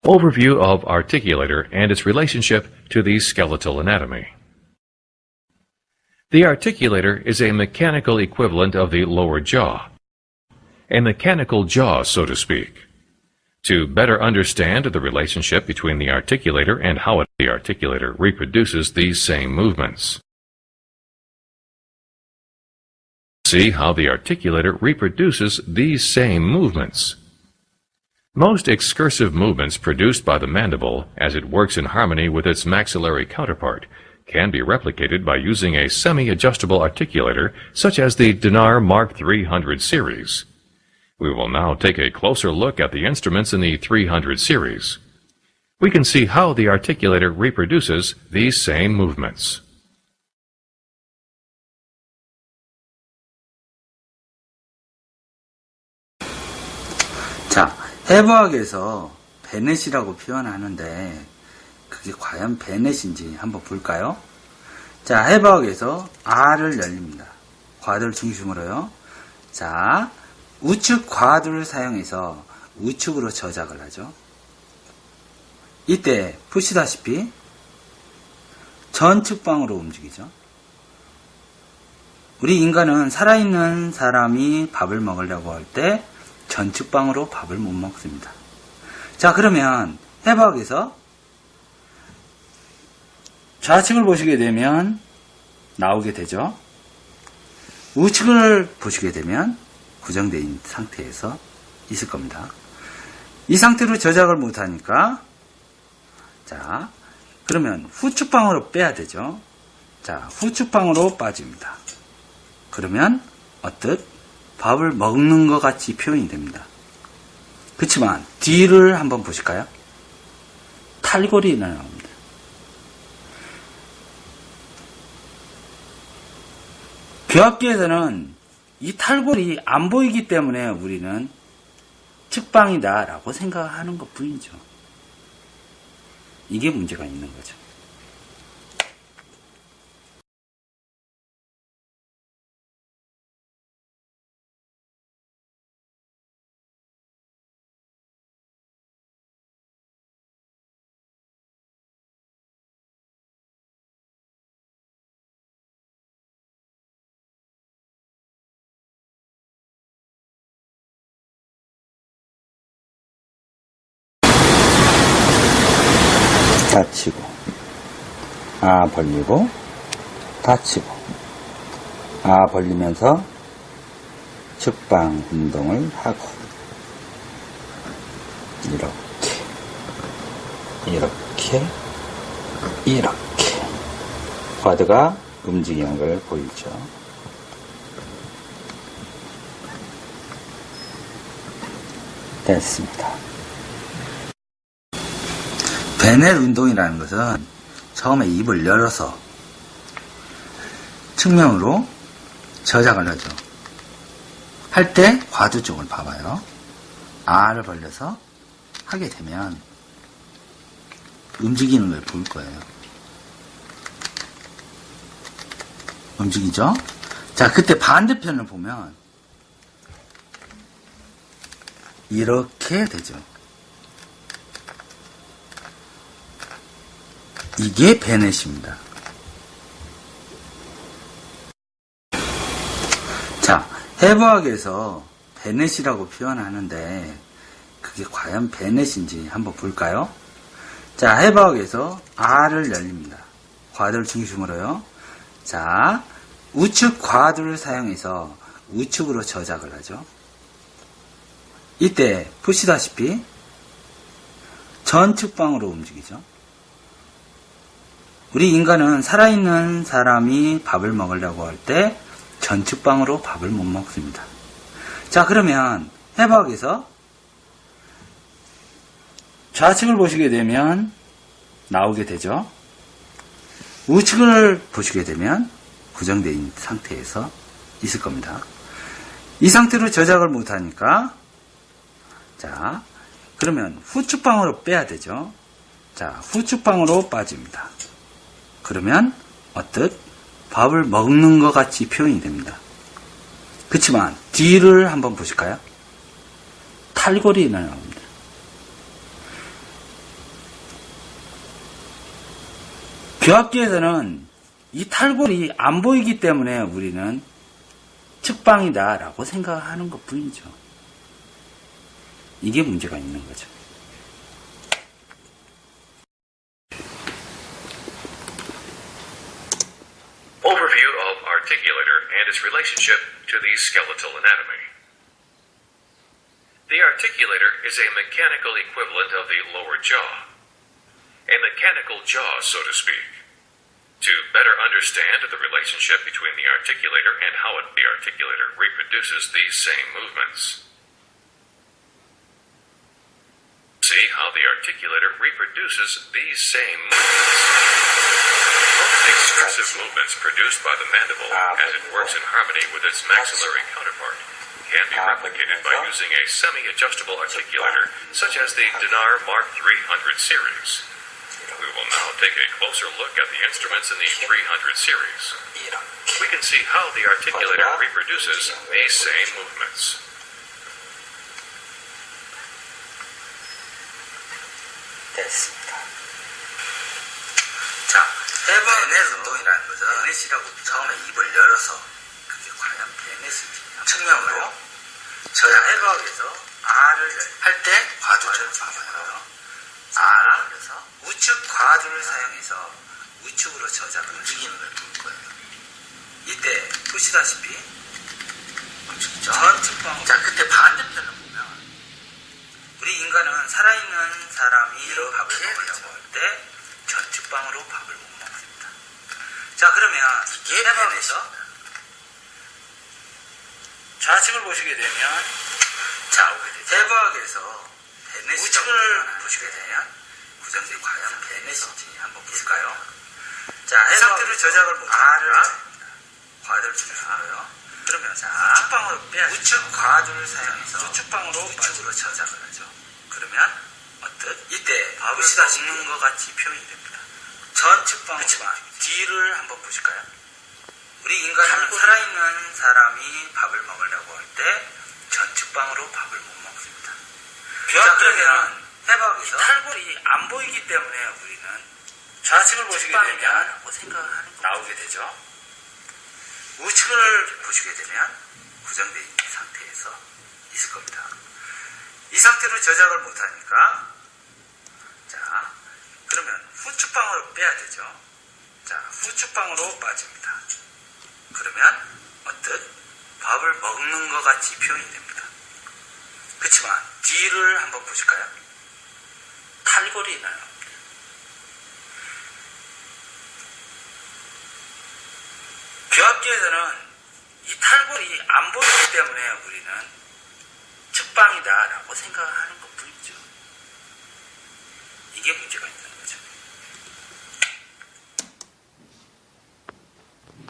Overview of articulator and its relationship to the skeletal anatomy. The articulator is a mechanical equivalent of the lower jaw, a mechanical jaw, so to speak. To better understand the relationship between the articulator and how the articulator reproduces these same movements. See how the articulator reproduces these same movements. Most excursive movements produced by the mandible, as it works in harmony with its maxillary counterpart, can be replicated by using a semi-adjustable articulator such as the Denar Mark 300 series. We will now take a closer look at the instruments in the 300 series. We can see how the articulator reproduces these same movements. 자, 해부학에서 베넷이라고 표현하는데 그게 과연 베넷인지 한번 볼까요? 자, 해부학에서 R을 열립니다. 과도를 중심으로요. 자, 우측 과도를 사용해서 우측으로 저작을 하죠. 이때 보시다시피 전측방으로 움직이죠. 우리 인간은 살아있는 사람이 밥을 먹으려고 할 때 전측방으로 밥을 못 먹습니다. 자, 그러면 해부학에서 좌측을 보시게 되면 나오게 되죠. 우측을 보시게 되면 고정되어 있는 상태에서 있을 겁니다. 이 상태로 저작을 못하니까 자, 그러면 후측방으로 빼야 되죠. 자, 후측방으로 빠집니다. 그러면 어떻게 밥을 먹는 것 같이 표현이 됩니다. 그렇지만 뒤를 한번 보실까요? 탈골이 나옵니다. 교합기에서는 이 탈골이 안 보이기 때문에 우리는 측방이다 라고 생각하는 것 뿐이죠. 이게 문제가 있는 거죠. 닫히고, 벌리고, 닫히고, 벌리면서 측방 운동을 하고, 이렇게, 과드가 움직이는 걸 보이죠. 됐습니다. 베넷 운동이라는 것은 처음에 입을 열어서 측면으로 저작을 하죠. 할 때 과두 쪽을 봐봐요. R을 벌려서 하게 되면 움직이는 걸 볼 거예요. 움직이죠? 자, 그때 반대편을 보면 이렇게 되죠. 이게 베넷입니다. 자, 해부학에서 베넷이라고 표현하는데 그게 과연 베넷인지 한번 볼까요? 자, 해부학에서 R을 열립니다. 과도를 중심으로요. 자, 우측 과도를 사용해서 우측으로 저작을 하죠. 이때 보시다시피 전측방으로 움직이죠. 우리 인간은 살아있는 사람이 밥을 먹으려고 할 때 전측방으로 밥을 못 먹습니다. 자, 그러면 해부학에서 좌측을 보시게 되면 나오게 되죠. 우측을 보시게 되면 고정되어 있는 상태에서 있을 겁니다. 이 상태로 저작을 못하니까 자, 그러면 후측방으로 빼야 되죠. 자, 후측방으로 빠집니다. 그러면 어떻게 밥을 먹는 것 같이 표현이 됩니다. 그렇지만 뒤를 한번 보실까요? 탈골이 나옵니다. 교합기에서는 이 탈골이 안 보이기 때문에 우리는 측방이다라고 생각하는 것 뿐이죠. 이게 문제가 있는 거죠. Overview of articulator and its relationship to the skeletal anatomy. The articulator is a mechanical equivalent of the lower jaw. A mechanical jaw, so to speak. To better understand the relationship between the articulator and how the articulator reproduces these same movements. See how the articulator reproduces these same movements. Most expressive movements produced by the mandible, as it works in harmony with its maxillary counterpart, can be replicated by using a semi-adjustable articulator, such as the Dinar Mark 300 series. We will now take a closer look at the instruments in the 300 series. We can see how the articulator reproduces these same movements. 됐습니다. 자, 베넷 운동이라는 것은 베넷이라고 처음에 입을 열어서 그게 과연 베넷인지 측면으로 해부학에서 R을 할 때 과두를 사용해요. R 그래서 우측 과두를 사용해서 우측으로 저작을 움직이는 걸 볼 거예요. 이때 보시다시피 전측방. 자, 그때 반대편을 보면 우리 인간은 살아있는 사람이 밥을 먹으려고 할 때 전측방으로 밥을 못 먹습니다. 자, 그러면 해부학에서 좌측을 보시게 되면 해부학에서 우측을 보시게 되면 구정들이 과연 베넷인지 한번 볼까요? 자, 이 상태로 저작을 못하니까 과두를 줄여요. 그러면 우측방으로 빼야 우측 과두를 사용해서 우측으로 저작을 하죠. 그러면 어떻? 이때 밥을 먹는 것 같이 표현이 됩니다. 전측방. 그렇지만 뒤를 한번 보실까요? 우리 인간은 살아있는 사람이 밥을 먹으려고 할 때 전측방으로 밥을 못 먹습니다. 자, 그러면 해부학에서 탈골이 안 보이기 때문에 우리는 좌측을 보시게 되면 생각하는 나오게 되죠. 우측을 보시게 되면 고정되어 있는 상태에서 있을 겁니다. 이 상태로 저작을 못하니까 자, 그러면 후측방으로 빼야 되죠. 자, 후측방으로 빠집니다. 그러면 어떻? 밥을 먹는 것 같이 표현이 됩니다. 그렇지만 뒤를 한번 보실까요? 탈골이 나요. 교합기에서는 이 탈골이 안 보이기 때문에 우리는 측방이다라고 생각하는 것 뿐이죠. 이게 문제가 있다.